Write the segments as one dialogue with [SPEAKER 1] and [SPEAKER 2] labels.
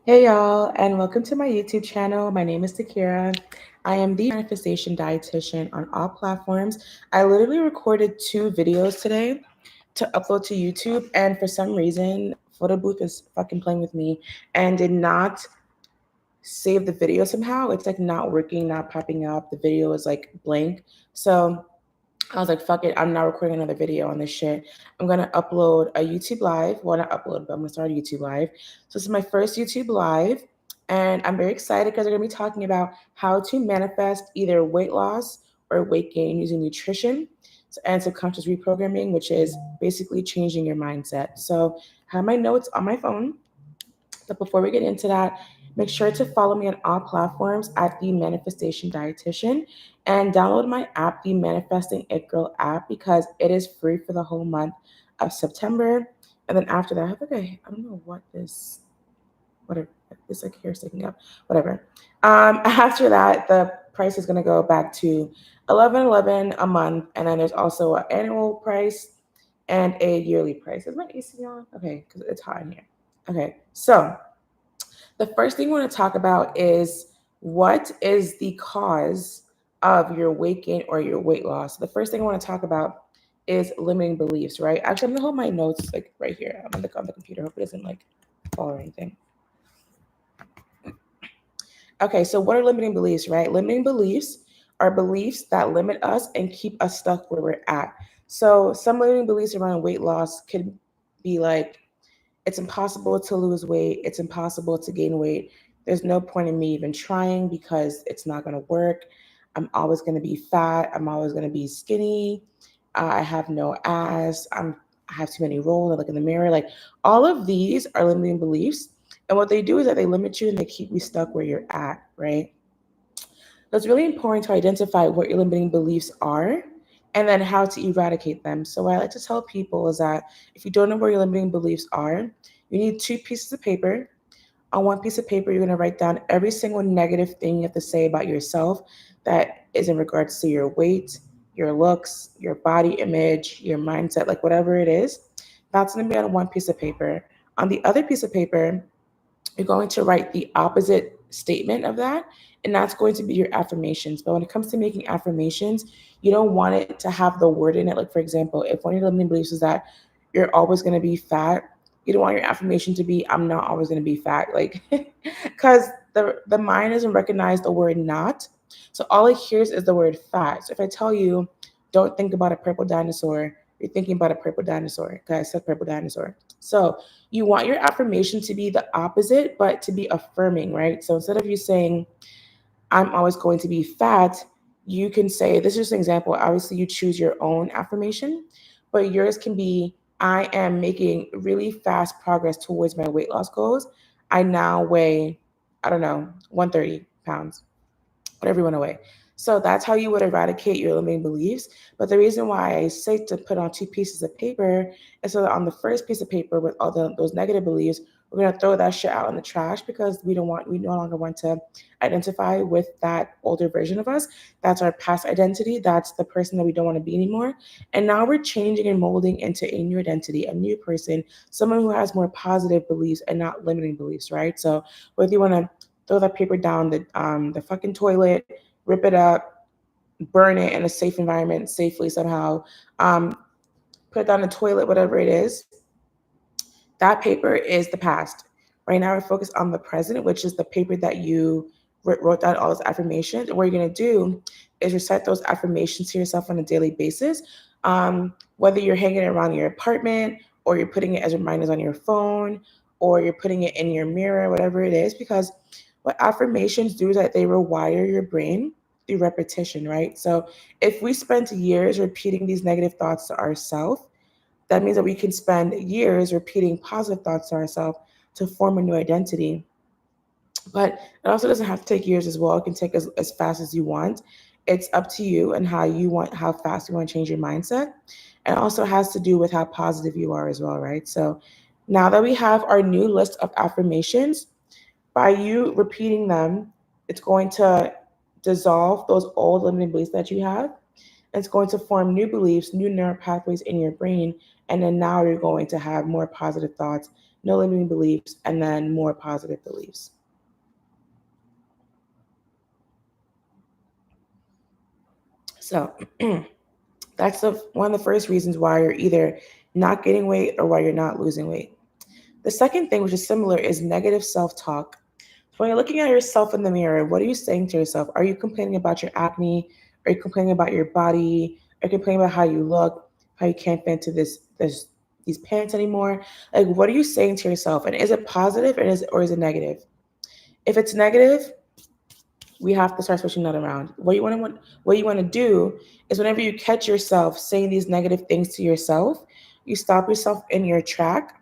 [SPEAKER 1] Hey y'all, and welcome to my YouTube channel. My name is Takira. I am the manifestation dietitian on all platforms. I literally recorded 2 videos today to upload to YouTube, and for some reason, Photo Booth is fucking playing with me and did not save the video somehow. It's like not working, not popping up. The video is like blank. So I was like, fuck it, I'm not recording another video on this shit. I'm gonna upload a YouTube live. Well, not upload, but I'm gonna start a YouTube live. So this is my first YouTube live, and I'm very excited because we're gonna be talking about how to manifest either weight loss or weight gain using nutrition and subconscious reprogramming, which is basically changing your mindset. So I have my notes on my phone. But before we get into that, make sure to follow me on all platforms at the Manifestation Dietitian and download my app, the Manifesting It Girl app, because it is free for the whole month of September. And then after that, I have like I don't know what whatever this like hair sticking up, whatever. After that, the price is gonna go back to 11.11 a month, and then there's also an annual price and a yearly price. Is my AC on? Okay, because it's hot in here. Okay, so the first thing we want to talk about is what is the cause of your weight gain or your weight loss. The first thing I want to talk about is limiting beliefs, right? Actually, I'm gonna hold my notes like right here. I'm on the computer. Hope it doesn't like fall or anything. Okay, so what are limiting beliefs, right? Limiting beliefs are beliefs that limit us and keep us stuck where we're at. So some limiting beliefs around weight loss could be like, it's impossible to lose weight. It's impossible to gain weight. There's no point in me even trying because it's not going to work. I'm always going to be fat. I'm always going to be skinny. I have no ass. I have too many rolls. I look in the mirror. Like all of these are limiting beliefs. And what they do is that they limit you and they keep you stuck where you're at, right? So it's really important to identify what your limiting beliefs are and then how to eradicate them. So what I like to tell people is that if you don't know where your limiting beliefs are, you need 2 pieces of paper. On one piece of paper, you're going to write down every single negative thing you have to say about yourself that is in regards to your weight, your looks, your body image, your mindset, like whatever it is. That's going to be on one piece of paper. On the other piece of paper, you're going to write the opposite statement of that, and that's going to be your affirmations. But when it comes to making affirmations, you don't want it to have the word in it. Like, for example, if one of your limiting beliefs is that you're always going to be fat, you don't want your affirmation to be, I'm not always going to be fat. Like, because the mind doesn't recognize the word not. So all it hears is the word fat. So if I tell you, don't think about a purple dinosaur, you're thinking about a purple dinosaur. Okay, I said purple dinosaur. So you want your affirmation to be the opposite, but to be affirming, right? So instead of you saying, I'm always going to be fat, you can say, this is just an example. Obviously, you choose your own affirmation, but yours can be, I am making really fast progress towards my weight loss goals. I now weigh, I don't know, 130 pounds, whatever you want to weigh. So that's how you would eradicate your limiting beliefs. But the reason why I say to put on 2 pieces of paper is so that on the first piece of paper with all those negative beliefs, we're gonna throw that shit out in the trash because we no longer want to identify with that older version of us. That's our past identity. That's the person that we don't want to be anymore. And now we're changing and molding into a new identity, a new person, someone who has more positive beliefs and not limiting beliefs, right? So whether you want to throw that paper down the fucking toilet, rip it up, burn it in a safe environment safely somehow, um, put it down the toilet, whatever it is. That paper is the past. Right now, we're focused on the present, which is the paper that you wrote down all those affirmations. And what you're going to do is recite those affirmations to yourself on a daily basis. Whether you're hanging it around your apartment or you're putting it as reminders on your phone or you're putting it in your mirror, whatever it is, because what affirmations do is that they rewire your brain through repetition, right? So if we spent years repeating these negative thoughts to ourselves, that means that we can spend years repeating positive thoughts to ourselves to form a new identity. But it also doesn't have to take years as well. It can take as fast as you want. It's up to you and how fast you want to change your mindset. And it also has to do with how positive you are as well, right? So now that we have our new list of affirmations, by you repeating them, it's going to dissolve those old limiting beliefs that you have. It's going to form new beliefs, new neural pathways in your brain. And then now you're going to have more positive thoughts, no limiting beliefs, and then more positive beliefs. So that's one of the first reasons why you're either not gaining weight or why you're not losing weight. The second thing, which is similar, is negative self-talk. When you're looking at yourself in the mirror, what are you saying to yourself? Are you complaining about your acne? Are you complaining about your body? Are you complaining about how you look, how you can't fit into these pants anymore? Like, what are you saying to yourself? And is it positive or is it negative? If it's negative, we have to start switching that around. What you want to do is whenever you catch yourself saying these negative things to yourself, you stop yourself in your track,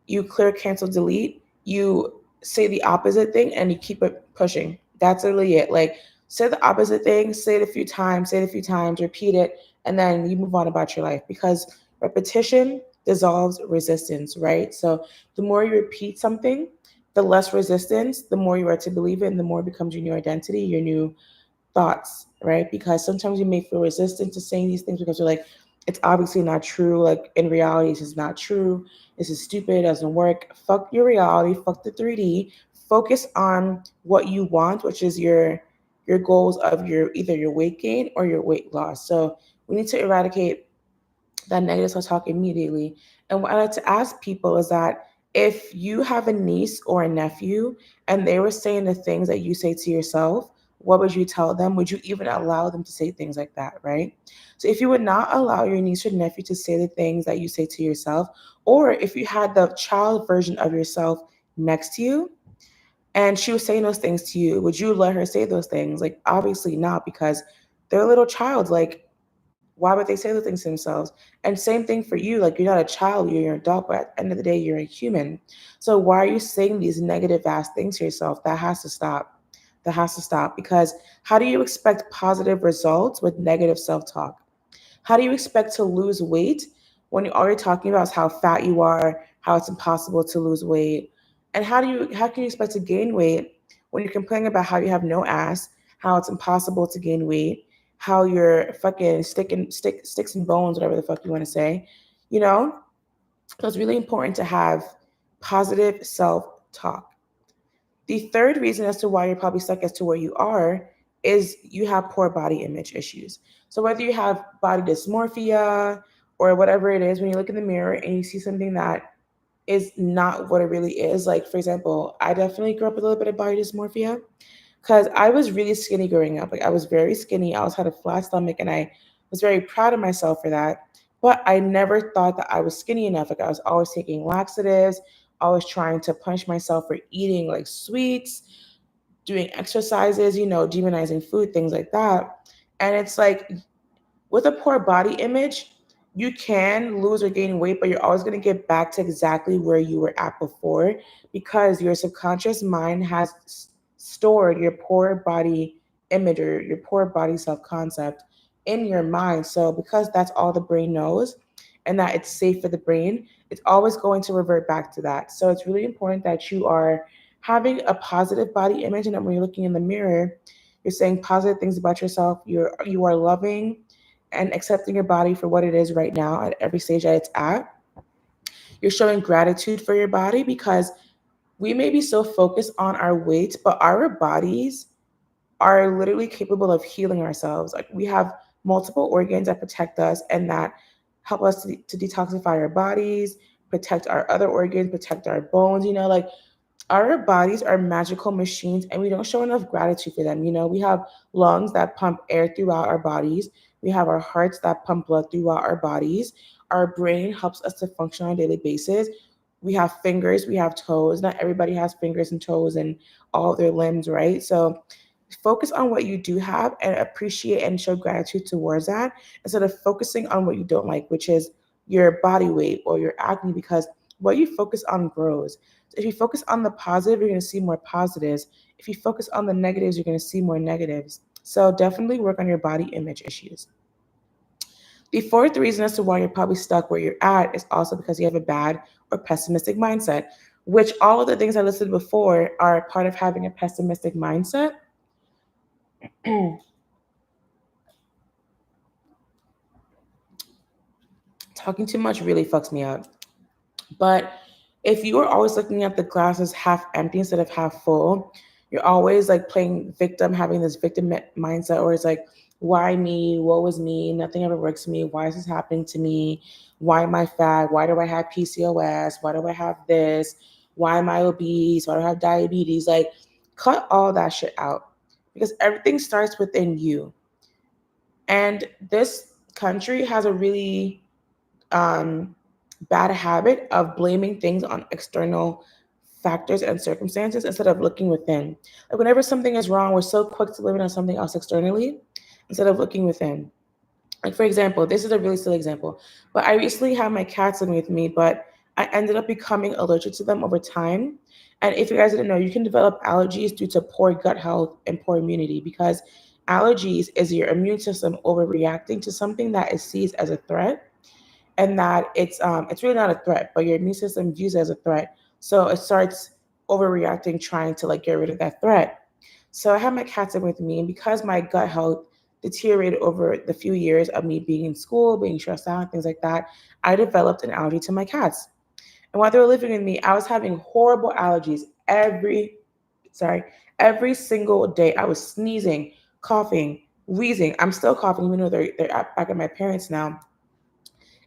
[SPEAKER 1] you clear, cancel, delete, you say the opposite thing and you keep it pushing. That's really it. Like, say the opposite thing, say it a few times, repeat it, and then you move on about your life, because repetition dissolves resistance, right? So the more you repeat something, the less resistance, the more you are to believe it, and the more it becomes your new identity, your new thoughts, right? Because sometimes you may feel resistant to saying these things because you're like, it's obviously not true. Like, in reality, this is not true. This is stupid. It doesn't work. Fuck your reality. Fuck the 3D. Focus on what you want, which is your goals of either your weight gain or your weight loss. So we need to eradicate that negative self-talk immediately. And what I like to ask people is that if you have a niece or a nephew and they were saying the things that you say to yourself, what would you tell them? Would you even allow them to say things like that, right? So if you would not allow your niece or nephew to say the things that you say to yourself, or if you had the child version of yourself next to you and she was saying those things to you, would you let her say those things? Like, obviously not, because they're a little child. Like, why would they say those things to themselves? And same thing for you. Like, you're not a child, you're an adult, but at the end of the day, you're a human. So why are you saying these negative ass things to yourself? That has to stop. That has to stop, because how do you expect positive results with negative self-talk? How do you expect to lose weight when you're already talking about how fat you are, how it's impossible to lose weight? And how can you expect to gain weight when you're complaining about how you have no ass, how it's impossible to gain weight, how you're fucking sticks and bones, whatever the fuck you want to say, you know? So it's really important to have positive self-talk. The third reason as to why you're probably stuck as to where you are is you have poor body image issues. So whether you have body dysmorphia or whatever it is, when you look in the mirror and you see something that is not what it really is, like, for example, I definitely grew up with a little bit of body dysmorphia because I was really skinny growing up. Like, I was very skinny. I always had a flat stomach, and I was very proud of myself for that. But I never thought that I was skinny enough. Like, I was always taking laxatives, always trying to punish myself for eating like sweets, doing exercises, demonizing food, things like that. And it's like, with a poor body image, you can lose or gain weight, but you're always going to get back to exactly where you were at before, because your subconscious mind has stored your poor body image or your poor body self concept in your mind. So, because that's all the brain knows and that it's safe for the brain, it's always going to revert back to that. So, it's really important that you are having a positive body image, and that when you're looking in the mirror, you're saying positive things about yourself. You are loving and accepting your body for what it is right now at every stage that it's at. You're showing gratitude for your body, because we may be so focused on our weight, but our bodies are literally capable of healing ourselves. Like, we have multiple organs that protect us and that help us to detoxify our bodies, protect our other organs, protect our bones. Like, our bodies are magical machines and we don't show enough gratitude for them. We have lungs that pump air throughout our bodies. We have our hearts that pump blood throughout our bodies. Our brain helps us to function on a daily basis. We have fingers, we have toes. Not everybody has fingers and toes and all their limbs, right? So focus on what you do have and appreciate and show gratitude towards that, instead of focusing on what you don't like, which is your body weight or your acne, because what you focus on grows. So if you focus on the positive, you're going to see more positives. If you focus on the negatives, you're going to see more negatives. So definitely work on your body image issues. The fourth reason as to why you're probably stuck where you're at is also because you have a bad or pessimistic mindset, which all of the things I listed before are part of having a pessimistic mindset. Talking too much really fucks me up. But If you are always looking at the glass as half empty instead of half full, you're always like playing victim, having this victim mindset, or it's like, why me? Woe is me? Nothing ever works for me. Why is this happening to me? Why am I fat? Why do I have PCOS? Why do I have this? Why am I obese? Why do I have diabetes? Like, cut all that shit out because everything starts within you. And this country has a really bad habit of blaming things on external factors and circumstances instead of looking within. Like whenever something is wrong, we're so quick to blame it on something else externally instead of looking within. Like for example, this is a really silly example, but I recently had my cats living with me, but I ended up becoming allergic to them over time. And if you guys didn't know, you can develop allergies due to poor gut health and poor immunity because allergies is your immune system overreacting to something that it sees as a threat, and that it's really not a threat, but your immune system views it as a threat. So it starts overreacting, trying to like get rid of that threat. So I had my cats in with me, and because my gut health deteriorated over the few years of me being in school, being stressed out, things like that, I developed an allergy to my cats. And while they were living with me, I was having horrible allergies sorry, every single day. I was sneezing, coughing, wheezing. I'm still coughing, even though they're back at my parents now.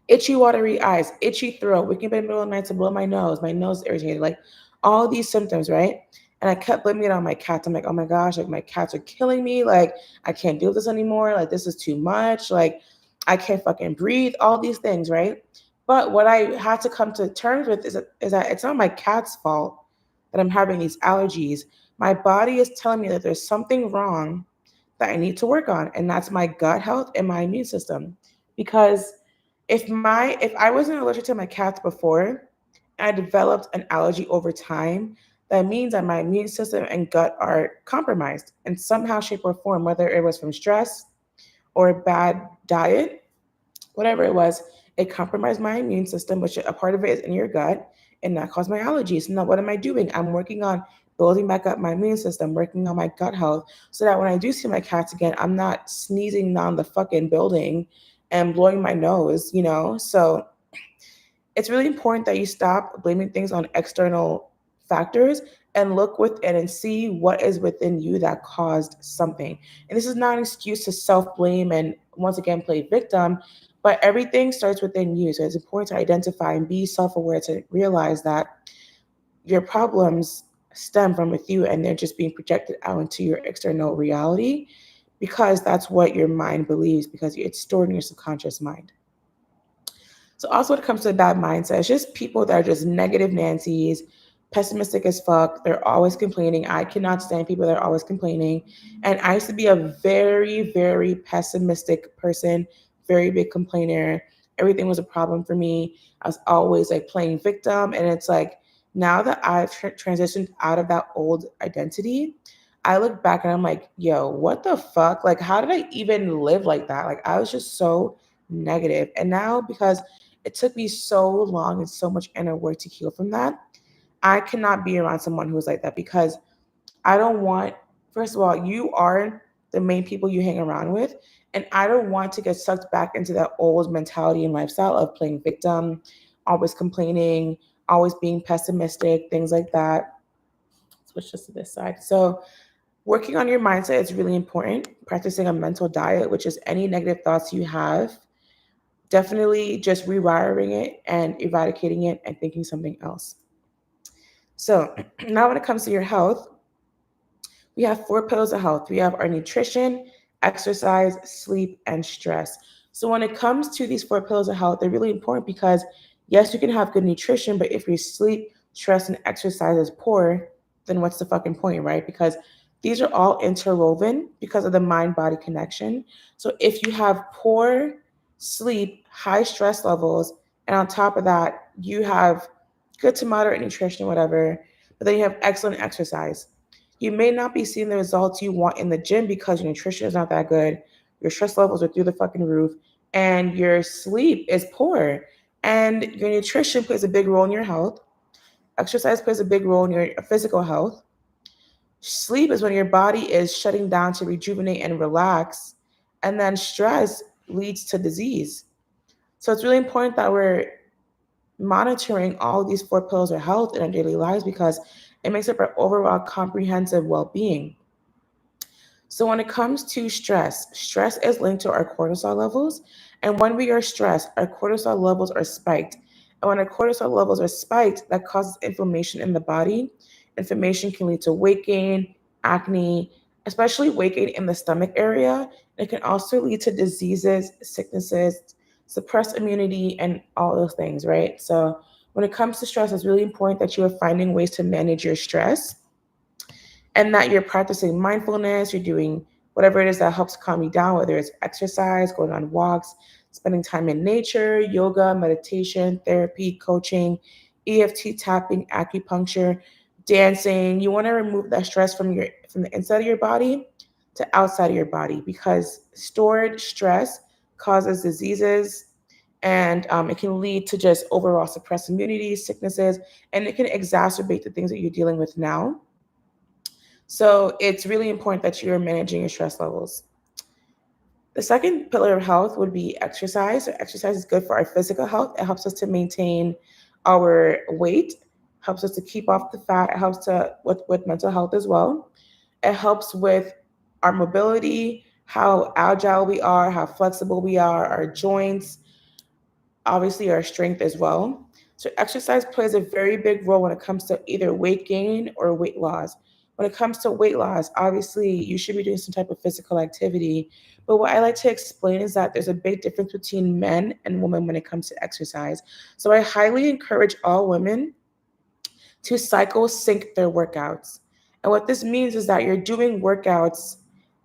[SPEAKER 1] Itchy, watery eyes, itchy throat, waking up in the middle of the night to blow my nose irritated, like all these symptoms, right? And I kept blaming it on my cats. I'm like, oh my gosh, like my cats are killing me. Like I can't do this anymore. Like this is too much. Like I can't fucking breathe. All these things, right? But what I had to come to terms with is that it's not my cat's fault that I'm having these allergies. My body is telling me that there's something wrong that I need to work on, and that's my gut health and my immune system. Because if I wasn't allergic to my cats before, I developed an allergy over time, that means that my immune system and gut are compromised in somehow, shape, or form, whether it was from stress or a bad diet, whatever it was, it compromised my immune system, which a part of it is in your gut, and that caused my allergies. Now, what am I doing? I'm working on building back up my immune system, working on my gut health, so that when I do see my cats again, I'm not sneezing down the fucking building and blowing my nose, you know? So it's really important that you stop blaming things on external factors and look within and see what is within you that caused something. And this is not an excuse to self blame and once again play victim, but everything starts within you. So it's important to identify and be self aware to realize that your problems stem from with you and they're just being projected out into your external reality because that's what your mind believes because it's stored in your subconscious mind. So also when it comes to a bad mindset, it's just people that are just negative Nancy's, pessimistic as fuck. They're always complaining. I cannot stand people that are always complaining. And I used to be a very, very pessimistic person, very big complainer. Everything was a problem for me. I was always like playing victim. And it's like now that I've transitioned out of that old identity, I look back and I'm like, yo, what the fuck? Like, how did I even live like that? Like, I was just so negative. And now because it took me so long and so much inner work to heal from that, I cannot be around someone who's like that because I don't want, first of all, you are the main people you hang around with. And I don't want to get sucked back into that old mentality and lifestyle of playing victim, always complaining, always being pessimistic, things like that. Switch this to this side. So, working on your mindset is really important. Practicing a mental diet, which is any negative thoughts you have, definitely just rewiring it and eradicating it and thinking something else. So now when it comes to your health, we have 4 pillars of health. We have our nutrition, exercise, sleep, and stress. So when it comes to these 4 pillars of health, they're really important because yes, you can have good nutrition, but if your sleep, stress, and exercise is poor, then what's the fucking point, right? Because these are all interwoven because of the mind-body connection. So if you have poor sleep, high stress levels, and on top of that, you have good to moderate nutrition, whatever, but then you have excellent exercise. You may not be seeing the results you want in the gym because your nutrition is not that good, your stress levels are through the fucking roof, and your sleep is poor. And your nutrition plays a big role in your health. Exercise plays a big role in your physical health. Sleep is when your body is shutting down to rejuvenate and relax. And then stress leads to disease. So it's really important that we're monitoring all these four pillars of health in our daily lives because it makes up our overall comprehensive well-being. So when it comes to stress, stress is linked to our cortisol levels. And when we are stressed, our cortisol levels are spiked. And when our cortisol levels are spiked, that causes inflammation in the body. Inflammation can lead to weight gain, acne, especially weight gain in the stomach area. It can also lead to diseases, sicknesses, suppressed immunity, and all those things, right? So when it comes to stress, it's really important that you are finding ways to manage your stress and that you're practicing mindfulness, you're doing whatever it is that helps calm you down, whether it's exercise, going on walks, spending time in nature, yoga, meditation, therapy, coaching, EFT tapping, acupuncture, dancing. You want to remove that stress from the inside of your body to outside of your body because stored stress causes diseases and it can lead to just overall suppressed immunity, sicknesses, and it can exacerbate the things that you're dealing with now. So it's really important that you're managing your stress levels. The second pillar of health would be exercise. So exercise is good for our physical health. It helps us to maintain our weight, helps us to keep off the fat. It helps to with mental health as well. It helps with our mobility, how agile we are, how flexible we are, our joints, obviously our strength as well. So exercise plays a very big role when it comes to either weight gain or weight loss. When it comes to weight loss, obviously you should be doing some type of physical activity. But what I like to explain is that there's a big difference between men and women when it comes to exercise. So I highly encourage all women to cycle sync their workouts. And what this means is that you're doing workouts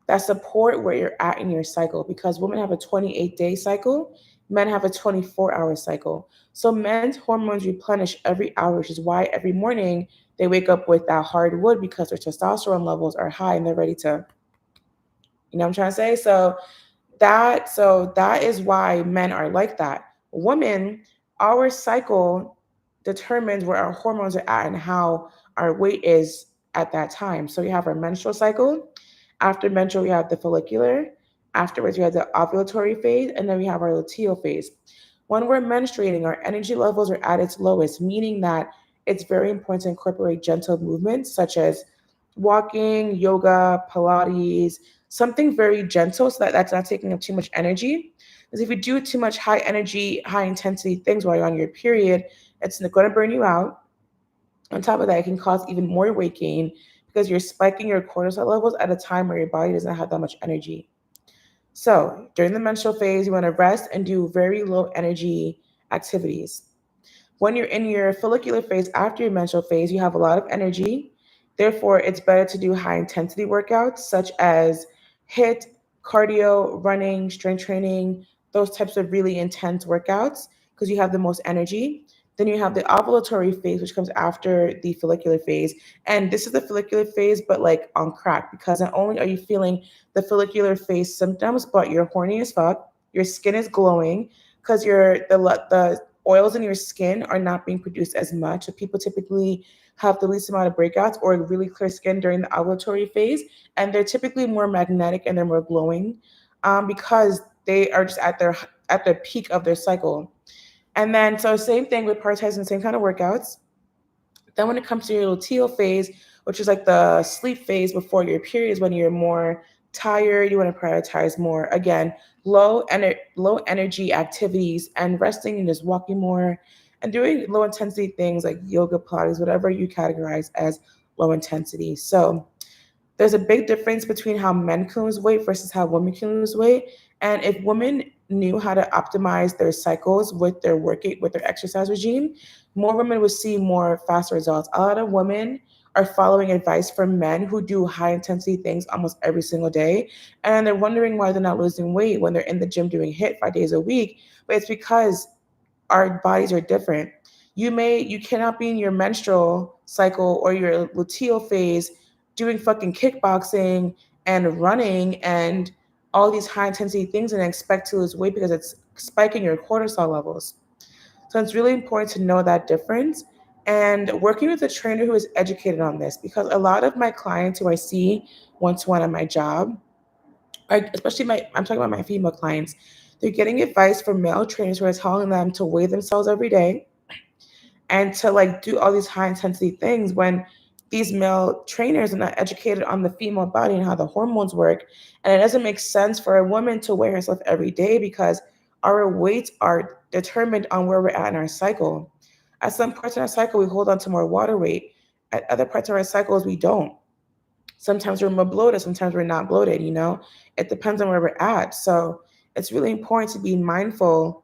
[SPEAKER 1] that support where you're at in your cycle because women have a 28-day cycle, men have a 24-hour cycle. So men's hormones replenish every hour, which is why every morning they wake up with that hardwood because their testosterone levels are high and they're ready to, you know what I'm trying to say? So that is why men are like that. Women, our cycle determines where our hormones are at and how our weight is at that time. So we have our menstrual cycle. After menstrual, we have the follicular. Afterwards, we have the ovulatory phase, and then we have our luteal phase. When we're menstruating, our energy levels are at its lowest, meaning that it's very important to incorporate gentle movements such as walking, yoga, Pilates, something very gentle so that that's not taking up too much energy. Because if you do too much high energy, high intensity things while you're on your period, it's going to burn you out. On top of that, it can cause even more weight gain because you're spiking your cortisol levels at a time where your body doesn't have that much energy. So during the menstrual phase, you want to rest and do very low energy activities. When you're in your follicular phase after your menstrual phase, you have a lot of energy. Therefore, it's better to do high intensity workouts such as HIIT, cardio, running, strength training, those types of really intense workouts because you have the most energy. Then you have the ovulatory phase, which comes after the follicular phase. And this is the follicular phase, but like on crack, because not only are you feeling the follicular phase symptoms, but you're horny as fuck, your skin is glowing because the oils in your skin are not being produced as much. So people typically have the least amount of breakouts or really clear skin during the ovulatory phase, and they're typically more magnetic and they're more glowing because they are just at their peak of their cycle. And then so same thing with prioritizing the same kind of workouts. Then when it comes to your luteal phase, which is like the sleep phase before your period, is when you're more tired, you want to prioritize more again low energy activities and resting and just walking more and doing low intensity things like yoga, Pilates, whatever you categorize as low intensity. So there's a big difference between how men can lose weight versus how women can lose weight. And if women knew how to optimize their cycles with their with their exercise regime, more women would see more faster results. A lot of women are following advice from men who do high intensity things almost every single day. And they're wondering why they're not losing weight when they're in the gym doing HIIT 5 days a week. But it's because our bodies are different. You cannot be in your menstrual cycle or your luteal phase doing fucking kickboxing and running and all these high intensity things and expect to lose weight because it's spiking your cortisol levels. So it's really important to know that difference and working with a trainer who is educated on this because a lot of my clients who I see one to one at my job, especially I'm talking about my female clients, they're getting advice from male trainers who are telling them to weigh themselves every day and to like do all these high intensity things when these male trainers are not educated on the female body and how the hormones work. And it doesn't make sense for a woman to weigh herself every day because our weights are determined on where we're at in our cycle. At some parts in our cycle, we hold on to more water weight. At other parts of our cycles, we don't. Sometimes we're more bloated, sometimes we're not bloated, you know? It depends on where we're at. So it's really important to be mindful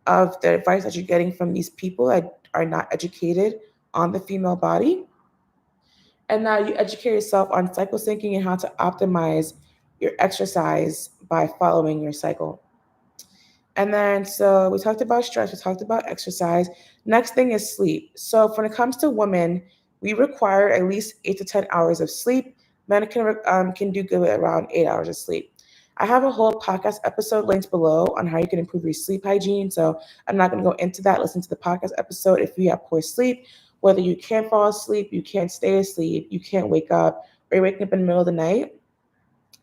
[SPEAKER 1] of the advice that you're getting from these people that are not educated on the female body. And now you educate yourself on cycle syncing and how to optimize your exercise by following your cycle. And then, so we talked about stress, we talked about exercise. Next thing is sleep. So, when it comes to women, we require at least 8 to 10 hours of sleep. Men can do good with around 8 hours of sleep. I have a whole podcast episode linked below on how you can improve your sleep hygiene. So, I'm not going to go into that. Listen to the podcast episode if you have poor sleep, whether you can't fall asleep, you can't stay asleep, you can't wake up, or you're waking up in the middle of the night.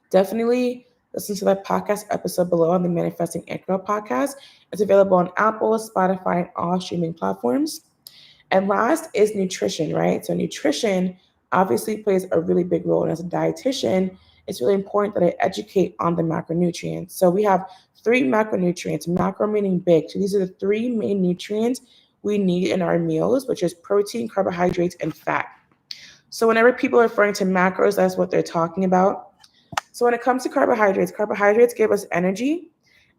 [SPEAKER 1] Definitely listen to that podcast episode below on the Manifesting Ant Girl podcast. It's available on Apple, Spotify, and all streaming platforms. And last is nutrition, right? So nutrition obviously plays a really big role. And as a dietitian, it's really important that I educate on the macronutrients. So we have 3 macronutrients, macro meaning big. So these are the 3 main nutrients we need in our meals, which is protein, carbohydrates, and fat. So whenever people are referring to macros, that's what they're talking about. So when it comes to carbohydrates, carbohydrates give us energy,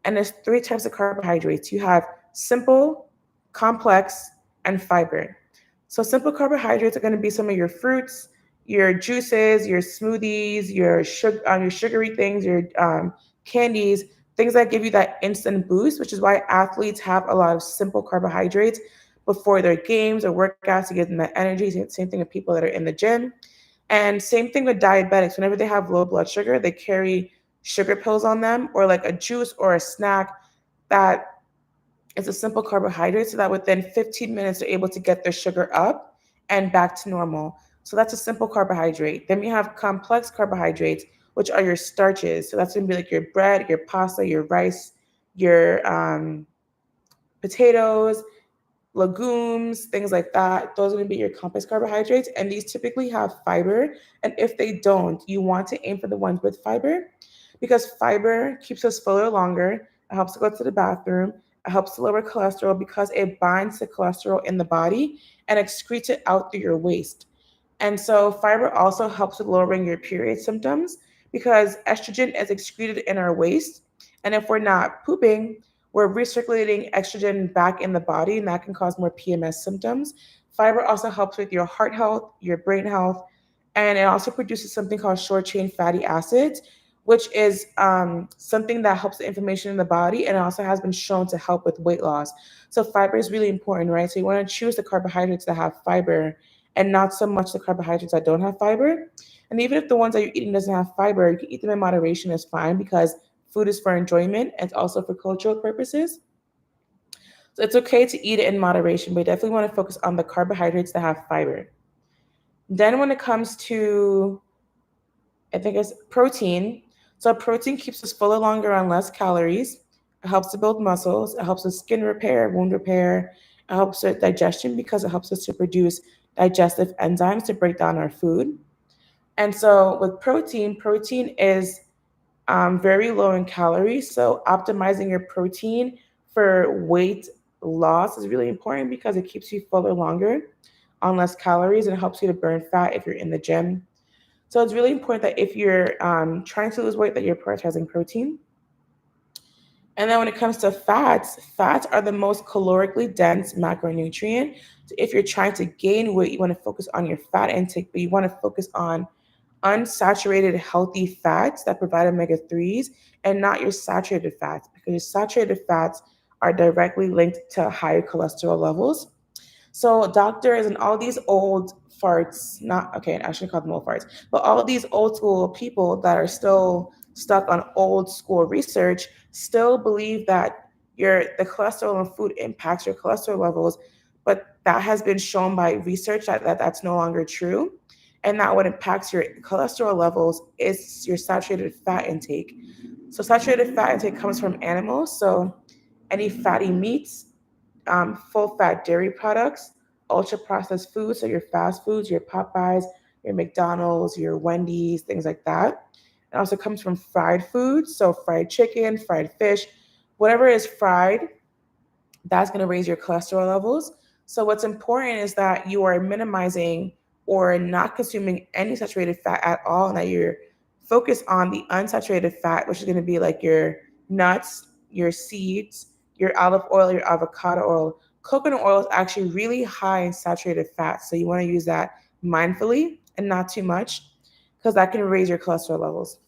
[SPEAKER 1] and there's 3 types of carbohydrates. You have simple, complex, and fiber. So simple carbohydrates are going to be some of your fruits, your juices, your smoothies, your sugary things, your candies, things that give you that instant boost, which is why athletes have a lot of simple carbohydrates before their games or workouts to give them that energy. Same thing with people that are in the gym. And same thing with diabetics. Whenever they have low blood sugar, they carry sugar pills on them or like a juice or a snack that is a simple carbohydrate so that within 15 minutes they're able to get their sugar up and back to normal. So that's a simple carbohydrate. Then we have complex carbohydrates, which are your starches. So that's going to be like your bread, your pasta, your rice, your potatoes, legumes, things like that. Those are going to be your complex carbohydrates. And these typically have fiber. And if they don't, you want to aim for the ones with fiber because fiber keeps us fuller longer. It helps to go to the bathroom. It helps to lower cholesterol because it binds to cholesterol in the body and excretes it out through your waste. And so fiber also helps with lowering your period symptoms because estrogen is excreted in our waste. And if we're not pooping, we're recirculating estrogen back in the body, and that can cause more PMS symptoms. Fiber also helps with your heart health, your brain health, and it also produces something called short chain fatty acids, which is something that helps the inflammation in the body, and it also has been shown to help with weight loss. So fiber is really important, right? So you want to choose the carbohydrates that have fiber and not so much the carbohydrates that don't have fiber. And even if the ones that you're eating doesn't have fiber, you can eat them in moderation, is fine because food is for enjoyment and also for cultural purposes. So it's okay to eat it in moderation, but you definitely want to focus on the carbohydrates that have fiber. Then when it comes to, I think it's protein. So protein keeps us fuller longer on less calories. It helps to build muscles. It helps with skin repair, wound repair. It helps with digestion because it helps us to produce digestive enzymes to break down our food. And so with protein is very low in calories. So optimizing your protein for weight loss is really important because it keeps you fuller longer on less calories and it helps you to burn fat if you're in the gym. So it's really important that if you're trying to lose weight, that you're prioritizing protein. And then when it comes to fats, fats are the most calorically dense macronutrient. So if you're trying to gain weight, you want to focus on your fat intake, but you want to focus on unsaturated healthy fats that provide omega-3s and not your saturated fats because your saturated fats are directly linked to higher cholesterol levels. So doctors and all these old farts, not okay, I shouldn't call them old farts, but all of these old school people that are still stuck on old school research still believe that the cholesterol in food impacts your cholesterol levels, but that has been shown by research that's no longer true. And that what impacts your cholesterol levels is your saturated fat intake. So saturated fat intake comes from animals. So any fatty meats, full fat dairy products, ultra processed foods, so your fast foods, your Popeyes, your McDonald's, your Wendy's, things like that. It also comes from fried foods, so fried chicken, fried fish, whatever is fried, that's going to raise your cholesterol levels. So, what's important is that you are minimizing or not consuming any saturated fat at all, and that you're focused on the unsaturated fat, which is going to be like your nuts, your seeds, your olive oil, your avocado oil. Coconut oil is actually really high in saturated fat. So, you want to use that mindfully and not too much because that can raise your cholesterol levels.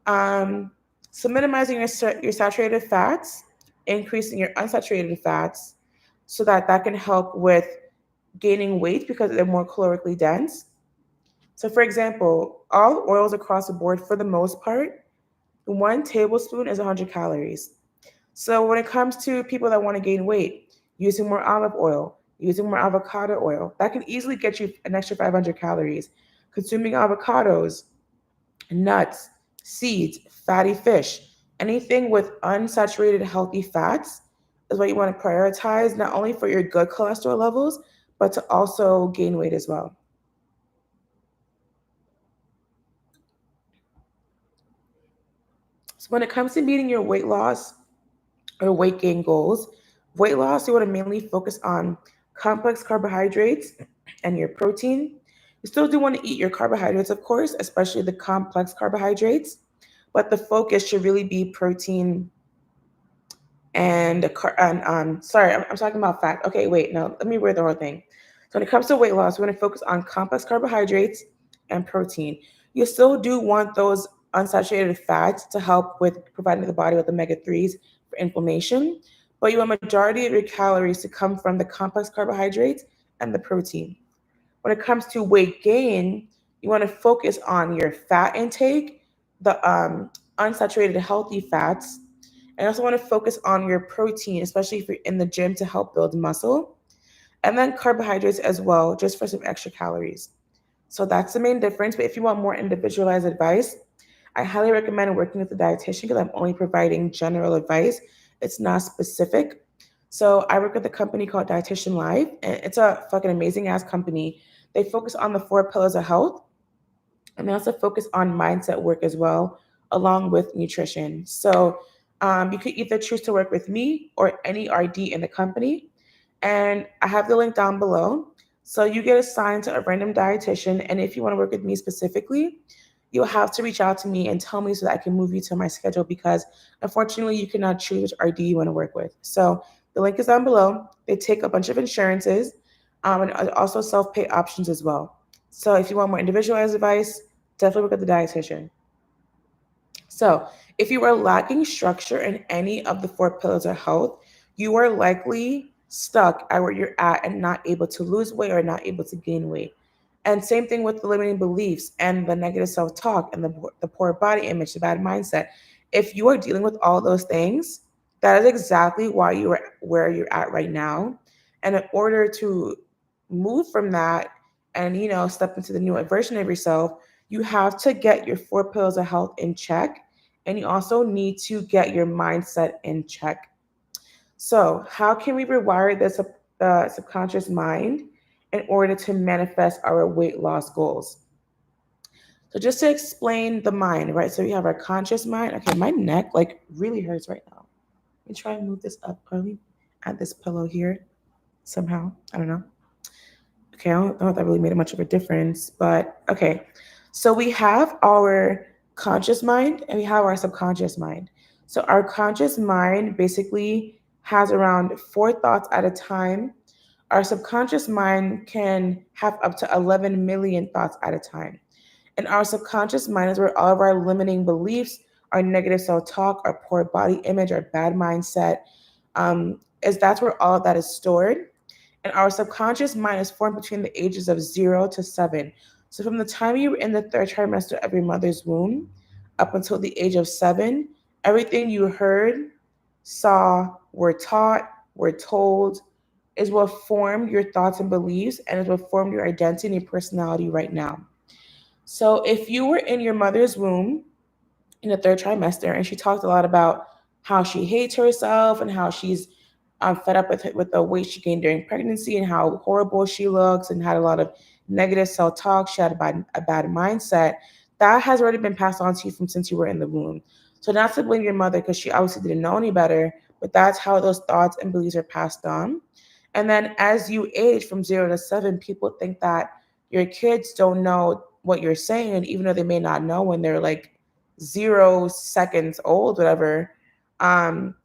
[SPEAKER 1] Um, so minimizing your saturated fats, increasing your unsaturated fats, so that can help with gaining weight because they're more calorically dense. So, for example, all oils across the board, for the most part, 1 tablespoon is 100 calories. So, when it comes to people that want to gain weight, using more olive oil, using more avocado oil, that can easily get you an extra 500 calories. Consuming avocados, nuts, seeds, fatty fish, anything with unsaturated healthy fats is what you want to prioritize, not only for your good cholesterol levels, but to also gain weight as well. So, when it comes to meeting your weight loss or weight gain goals, weight loss, you want to mainly focus on complex carbohydrates and your protein. You still do want to eat your carbohydrates, of course, especially the complex carbohydrates, but the focus should really be protein and sorry, I'm talking about fat. Okay, wait, no, let me read the whole thing. So when it comes to weight loss, we're going to focus on complex carbohydrates and protein. You still do want those unsaturated fats to help with providing the body with omega 3s for inflammation, but you want majority of your calories to come from the complex carbohydrates and the protein. When it comes to weight gain, you want to focus on your fat intake, the unsaturated healthy fats, and also want to focus on your protein, especially if you're in the gym to help build muscle. And then carbohydrates as well, just for some extra calories. So that's the main difference. But if you want more individualized advice, I highly recommend working with a dietitian because I'm only providing general advice. It's not specific. So I work with a company called Dietitian Live, and it's a fucking amazing ass company. They focus on the 4 pillars of health, and they also focus on mindset work as well, along with nutrition. So you could either choose to work with me or any RD in the company. And I have the link down below. So you get assigned to a random dietitian. And if you want to work with me specifically, you'll have to reach out to me and tell me so that I can move you to my schedule because unfortunately you cannot choose which RD you want to work with. So the link is down below. They take a bunch of insurances and also self-pay options as well. So if you want more individualized advice, definitely work with the dietitian. So, if you are lacking structure in any of the 4 pillars of health, you are likely stuck at where you're at and not able to lose weight or not able to gain weight. And same thing with the limiting beliefs and the negative self talk and the poor body image, the bad mindset. If you are dealing with all those things, that is exactly why you are where you're at right now. And in order to move from that and, step into the new version of yourself, you have to get your 4 pillars of health in check. And you also need to get your mindset in check. So, how can we rewire the subconscious mind in order to manifest our weight loss goals? So, just to explain the mind, right? So, we have our conscious mind. Okay, my neck like really hurts right now. Let me try and move this up. Let me add this pillow here somehow. I don't know. Okay, I don't know if that really made much of a difference, but okay. So we have our conscious mind and we have our subconscious mind. So our conscious mind basically has around 4 thoughts at a time. Our subconscious mind can have up to 11 million thoughts at a time. And our subconscious mind is where all of our limiting beliefs, our negative self talk, our poor body image, our bad mindset, is that's where all of that is stored. And our subconscious mind is formed between the ages of 0 to 7. So from the time you were in the third trimester of your mother's womb up until the age of 7, everything you heard, saw, were taught, were told is what formed your thoughts and beliefs and is what formed your identity and your personality right now. So if you were in your mother's womb in the third trimester and she talked a lot about how she hates herself and how she's fed up with the weight she gained during pregnancy and how horrible she looks and had a lot of negative self-talk. She had a bad mindset. That has already been passed on to you from since you were in the womb. So not to blame your mother because she obviously didn't know any better, but that's how those thoughts and beliefs are passed on. And then as you age from 0 to 7, people think that your kids don't know what you're saying, even though they may not know when they're like 0 seconds old, whatever. Um,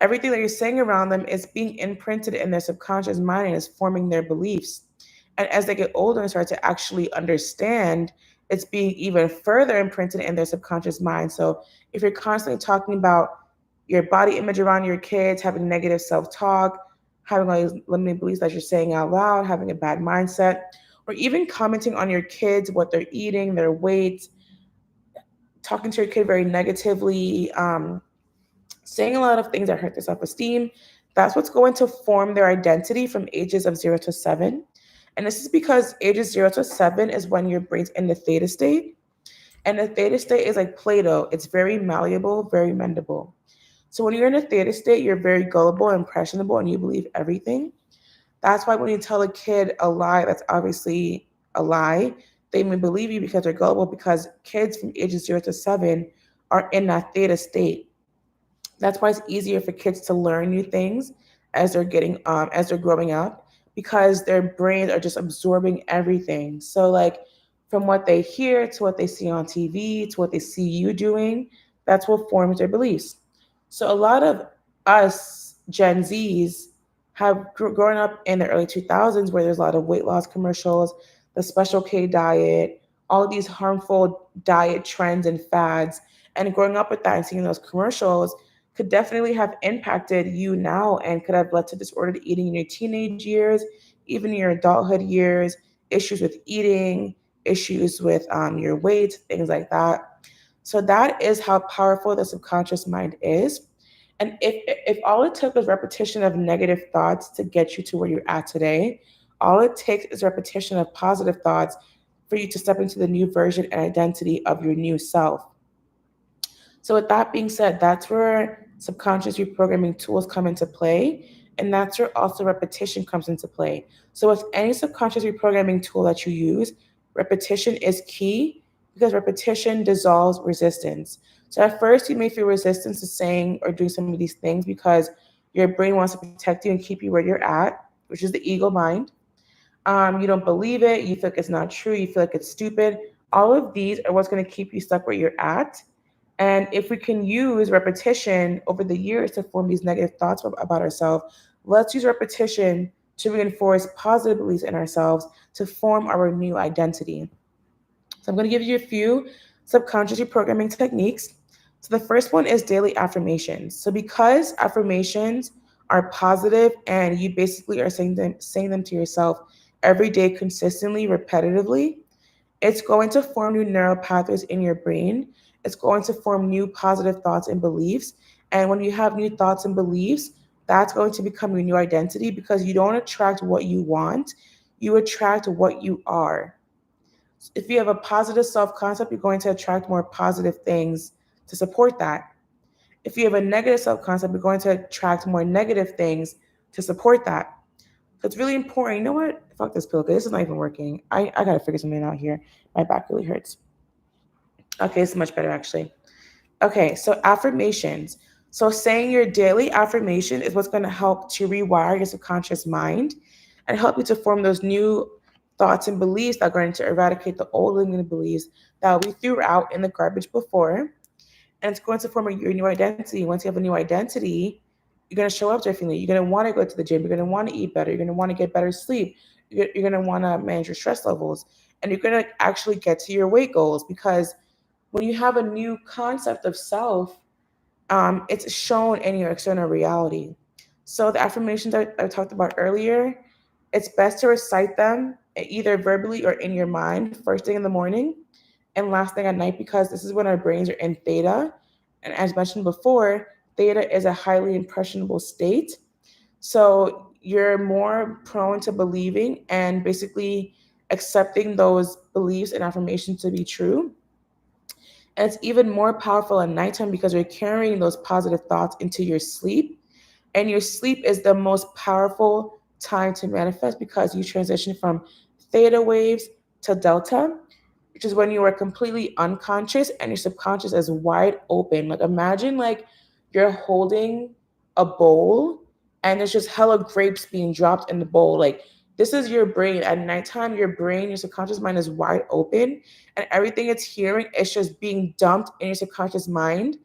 [SPEAKER 1] Everything that you're saying around them is being imprinted in their subconscious mind and is forming their beliefs. And as they get older and start to actually understand, it's being even further imprinted in their subconscious mind. So if you're constantly talking about your body image around your kids, having negative self talk, having all these limiting beliefs that you're saying out loud, having a bad mindset, or even commenting on your kids, what they're eating, their weight, talking to your kid very negatively, saying a lot of things that hurt their self esteem. That's what's going to form their identity from ages of 0 to 7. And this is because ages 0 to 7 is when your brain's in the theta state. And the theta state is like Play Doh, it's very malleable, very mendable. So when you're in a theta state, you're very gullible, impressionable, and you believe everything. That's why when you tell a kid a lie that's obviously a lie, they may believe you because they're gullible, because kids from ages 0 to 7 are in that theta state. That's why it's easier for kids to learn new things as they're growing up, because their brains are just absorbing everything. So like from what they hear to what they see on TV to what they see you doing, that's what forms their beliefs. So a lot of us Gen Zs have grown up in the early 2000s where there's a lot of weight loss commercials, the Special K diet, all of these harmful diet trends and fads. And growing up with that and seeing those commercials could definitely have impacted you now and could have led to disordered eating in your teenage years, even in your adulthood years, issues with eating, issues with your weight, things like that. So that is how powerful the subconscious mind is. And if all it took was repetition of negative thoughts to get you to where you're at today, all it takes is repetition of positive thoughts for you to step into the new version and identity of your new self. So, with that being said, that's where subconscious reprogramming tools come into play. And that's where also repetition comes into play. So, with any subconscious reprogramming tool that you use, repetition is key because repetition dissolves resistance. So, at first, you may feel resistance to saying or doing some of these things because your brain wants to protect you and keep you where you're at, which is the ego mind. You don't believe it, you feel like it's not true, you feel like it's stupid. All of these are what's going to keep you stuck where you're at. And if we can use repetition over the years to form these negative thoughts about ourselves, let's use repetition to reinforce positive beliefs in ourselves to form our new identity. So I'm going to give you a few subconscious reprogramming techniques. So the first one is daily affirmations. So because affirmations are positive and you basically are saying them to yourself every day consistently, repetitively, it's going to form new neural pathways in your brain. It's going to form new positive thoughts and beliefs. And when you have new thoughts and beliefs, that's going to become your new identity because you don't attract what you want, you attract what you are. If you have a positive self concept, you're going to attract more positive things to support that. If you have a negative self concept, you're going to attract more negative things to support that. So it's really important. You know what? Fuck this pill, because this is not even working. I gotta figure something out here. My back really hurts. Okay, it's much better actually. Okay, so affirmations. So saying your daily affirmation is what's going to help to rewire your subconscious mind and help you to form those new thoughts and beliefs that are going to eradicate the old limiting beliefs that we threw out in the garbage before. And it's going to form your new identity. Once you have a new identity, you're going to show up differently. You're going to want to go to the gym. You're going to want to eat better. You're going to want to get better sleep. You're going to want to manage your stress levels. And you're going to actually get to your weight goals because when you have a new concept of self, it's shown in your external reality. So the affirmations I talked about earlier, it's best to recite them either verbally or in your mind first thing in the morning and last thing at night because this is when our brains are in theta. And as mentioned before, theta is a highly impressionable state. So you're more prone to believing and basically accepting those beliefs and affirmations to be true. And it's even more powerful at nighttime because you're carrying those positive thoughts into your sleep. And your sleep is the most powerful time to manifest because you transition from theta waves to delta, which is when you are completely unconscious and your subconscious is wide open. Like imagine like you're holding a bowl and there's just hella grapes being dropped in the bowl. Like this is your brain. At nighttime, your brain, your subconscious mind is wide open, and everything it's hearing is just being dumped in your subconscious mind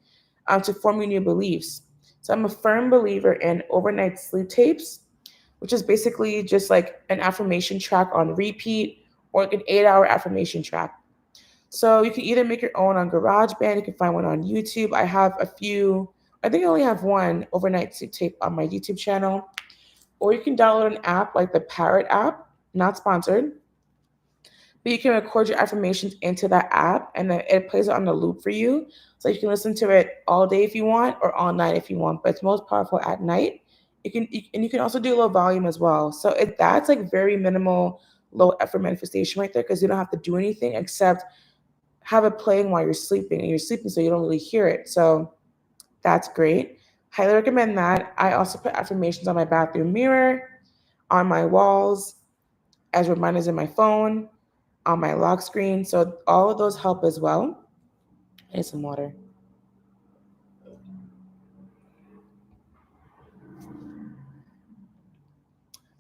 [SPEAKER 1] to form your new beliefs. So I'm a firm believer in overnight sleep tapes, which is basically just like an affirmation track on repeat or like an 8-hour affirmation track. So you can either make your own on GarageBand, you can find one on YouTube. I have a few, I think I only have one overnight sleep tape on my YouTube channel. Or you can download an app like the Parrot app, not sponsored, but you can record your affirmations into that app and then it plays it on the loop for you. So you can listen to it all day if you want or all night if you want, but it's most powerful at night. And you can also do low volume as well. So that's like very minimal, low effort manifestation right there because you don't have to do anything except have it playing while you're sleeping, and you're sleeping so you don't really hear it. So that's great. Highly recommend that. I also put affirmations on my bathroom mirror, on my walls, as reminders in my phone, on my lock screen. So all of those help as well. I need some water.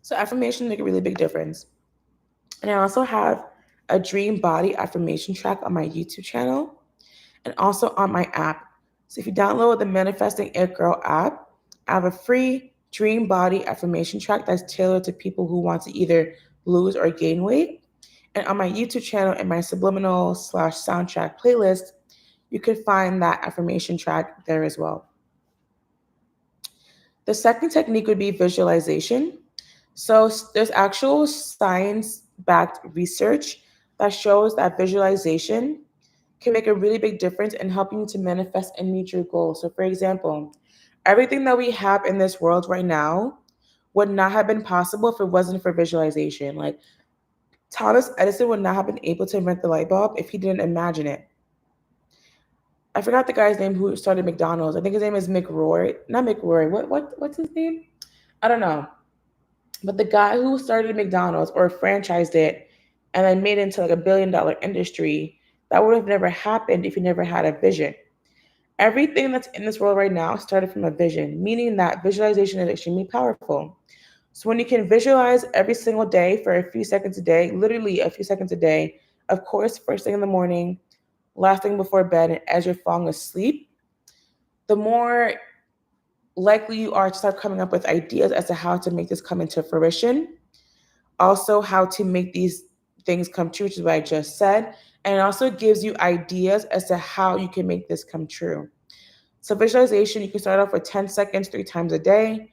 [SPEAKER 1] So affirmations make a really big difference. And I also have a dream body affirmation track on my YouTube channel and also on my app. So if you download the Manifesting It Girl app, I have a free dream body affirmation track that's tailored to people who want to either lose or gain weight. And on my YouTube channel and my subliminal / soundtrack playlist, you can find that affirmation track there as well. The second technique would be visualization. So there's actual science-backed research that shows that visualization can make a really big difference in helping you to manifest and meet your goals. So for example, everything that we have in this world right now would not have been possible if it wasn't for visualization. Like Thomas Edison would not have been able to invent the light bulb if he didn't imagine it. I forgot the guy's name who started McDonald's. I think his name is McRory. Not McRory. What's his name? I don't know. But the guy who started McDonald's or franchised it and then made it into like a $1 billion industry, that would have never happened if he never had a vision. Everything that's in this world right now started from a vision, meaning that visualization is extremely powerful. So when you can visualize every single day for a few seconds a day, literally a few seconds a day, of course, first thing in the morning, last thing before bed, and as you're falling asleep, the more likely you are to start coming up with ideas as to how to make this come into fruition. Also, how to make these things come true, which is what I just said. And it also gives you ideas as to how you can make this come true. So visualization, you can start off with 10 seconds 3 times a day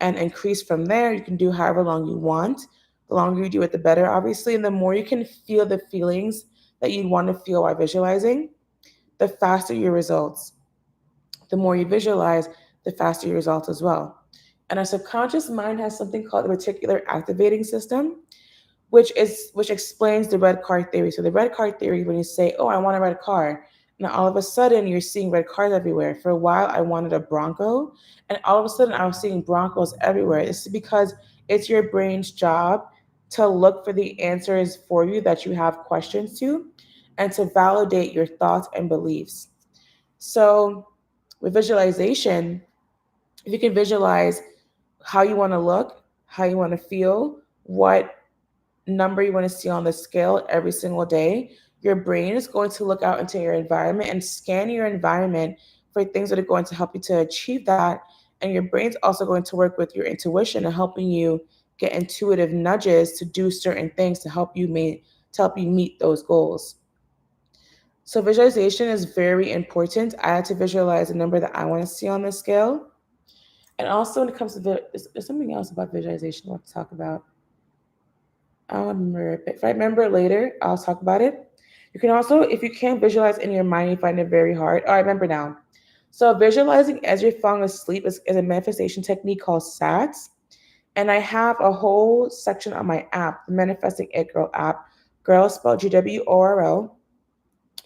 [SPEAKER 1] and increase from there. You can do however long you want. The longer you do it, the better, obviously. And the more you can feel the feelings that you want to feel while visualizing, the faster your results. The more you visualize, the faster your results as well. And our subconscious mind has something called the reticular activating system, which explains the red car theory. So the red car theory, when you say, "Oh, I want a red car," now all of a sudden you're seeing red cars everywhere. For a while, I wanted a Bronco, and all of a sudden I was seeing Broncos everywhere. This is because it's your brain's job to look for the answers for you that you have questions to, and to validate your thoughts and beliefs. So with visualization, if you can visualize how you want to look, how you want to feel, what number you want to see on the scale every single day, your brain is going to look out into your environment and scan your environment for things that are going to help you to achieve that. And your brain's also going to work with your intuition and helping you get intuitive nudges to do certain things to help you meet those goals. So visualization is very important. I had to visualize the number that I want to see on the scale. And also when it comes to there's something else about visualization I want to talk about. I don't remember it. If I remember it later, I'll talk about it. You can also, if you can't visualize in your mind, you find it very hard. Oh, I remember now. So visualizing as you're falling asleep is a manifestation technique called SATS. And I have a whole section on my app, the Manifesting It Girl app, girl spelled GWORL,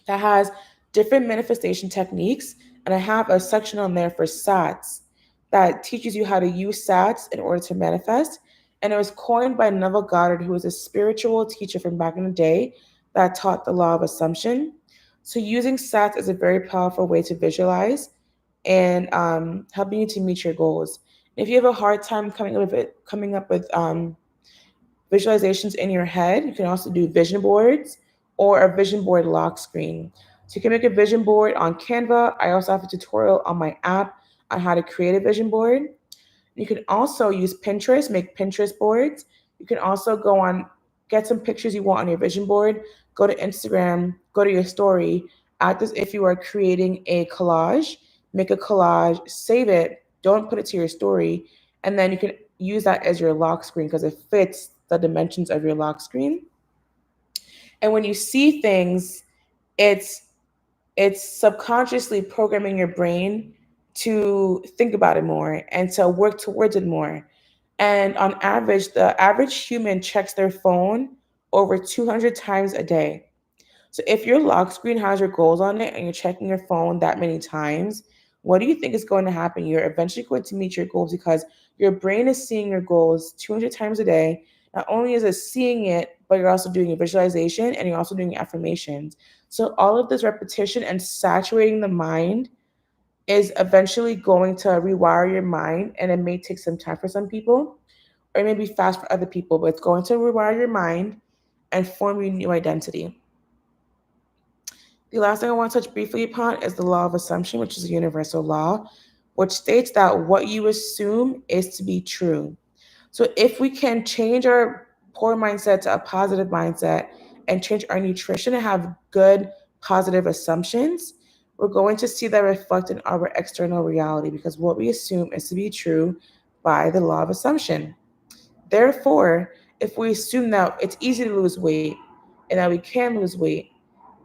[SPEAKER 1] that has different manifestation techniques. And I have a section on there for SATS that teaches you how to use SATs in order to manifest. And it was coined by Neville Goddard, who was a spiritual teacher from back in the day that taught the law of assumption. So using SATs is a very powerful way to visualize and helping you to meet your goals. If you have a hard time coming up with visualizations in your head, you can also do vision boards or a vision board lock screen. So you can make a vision board on Canva. I also have a tutorial on my app on how to create a vision board. You can also use Pinterest, make Pinterest boards. You can also get some pictures you want on your vision board, go to Instagram, go to your story, act as if you are creating a collage, make a collage, save it, don't put it to your story, and then you can use that as your lock screen because it fits the dimensions of your lock screen. And when you see things, it's subconsciously programming your brain to think about it more and to work towards it more. And on average, the average human checks their phone over 200 times a day. So if your lock screen has your goals on it and you're checking your phone that many times, what do you think is going to happen? You're eventually going to meet your goals because your brain is seeing your goals 200 times a day. Not only is it seeing it, but you're also doing a visualization and you're also doing affirmations. So all of this repetition and saturating the mind is eventually going to rewire your mind, and it may take some time for some people or it may be fast for other people, but it's going to rewire your mind and form your new identity. The last thing I want to touch briefly upon is the law of assumption, which is a universal law, which states that what you assume is to be true. So if we can change our poor mindset to a positive mindset and change our nutrition and have good positive assumptions, we're going to see that reflect in our external reality because what we assume is to be true by the law of assumption. Therefore, if we assume that it's easy to lose weight and that we can lose weight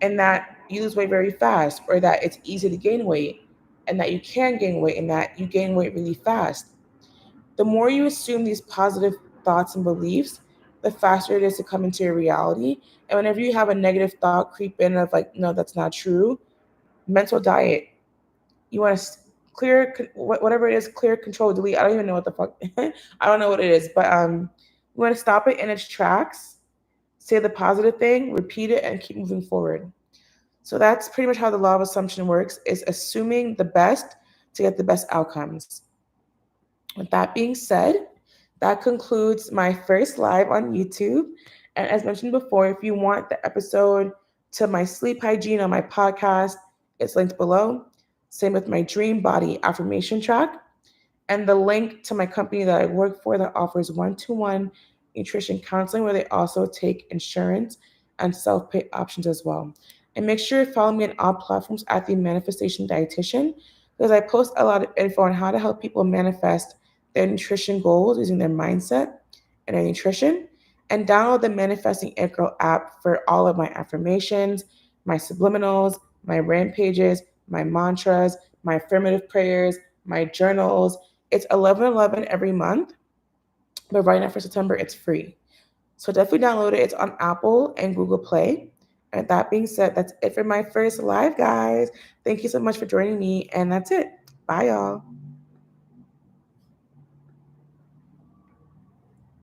[SPEAKER 1] and that you lose weight very fast, or that it's easy to gain weight and that you can gain weight and that you gain weight really fast, the more you assume these positive thoughts and beliefs, the faster it is to come into your reality. And whenever you have a negative thought creep in of like, no, that's not true, mental diet. You want to clear whatever it is, clear, control, delete. I don't even know what the fuck. I don't know what it is, but you want to stop it in its tracks, say the positive thing, repeat it, and keep moving forward. So that's pretty much how the law of assumption works: is assuming the best to get the best outcomes. With that being said, that concludes my first live on YouTube. And as mentioned before, if you want the episode to my sleep hygiene on my podcast, it's linked below. Same with my dream body affirmation track and the link to my company that I work for that offers one-to-one nutrition counseling, where they also take insurance and self-pay options as well. And make sure to follow me on all platforms at the Manifestation Dietitian because I post a lot of info on how to help people manifest their nutrition goals using their mindset and their nutrition. And download the Manifesting It Girl app for all of my affirmations, my subliminals, my rampages, my mantras, my affirmative prayers, my journals. It's $11.11 every month, but right now for September, it's free. So definitely download it. It's on Apple and Google Play. And that being said, that's it for my first live, guys. Thank you so much for joining me. And that's it. Bye, y'all.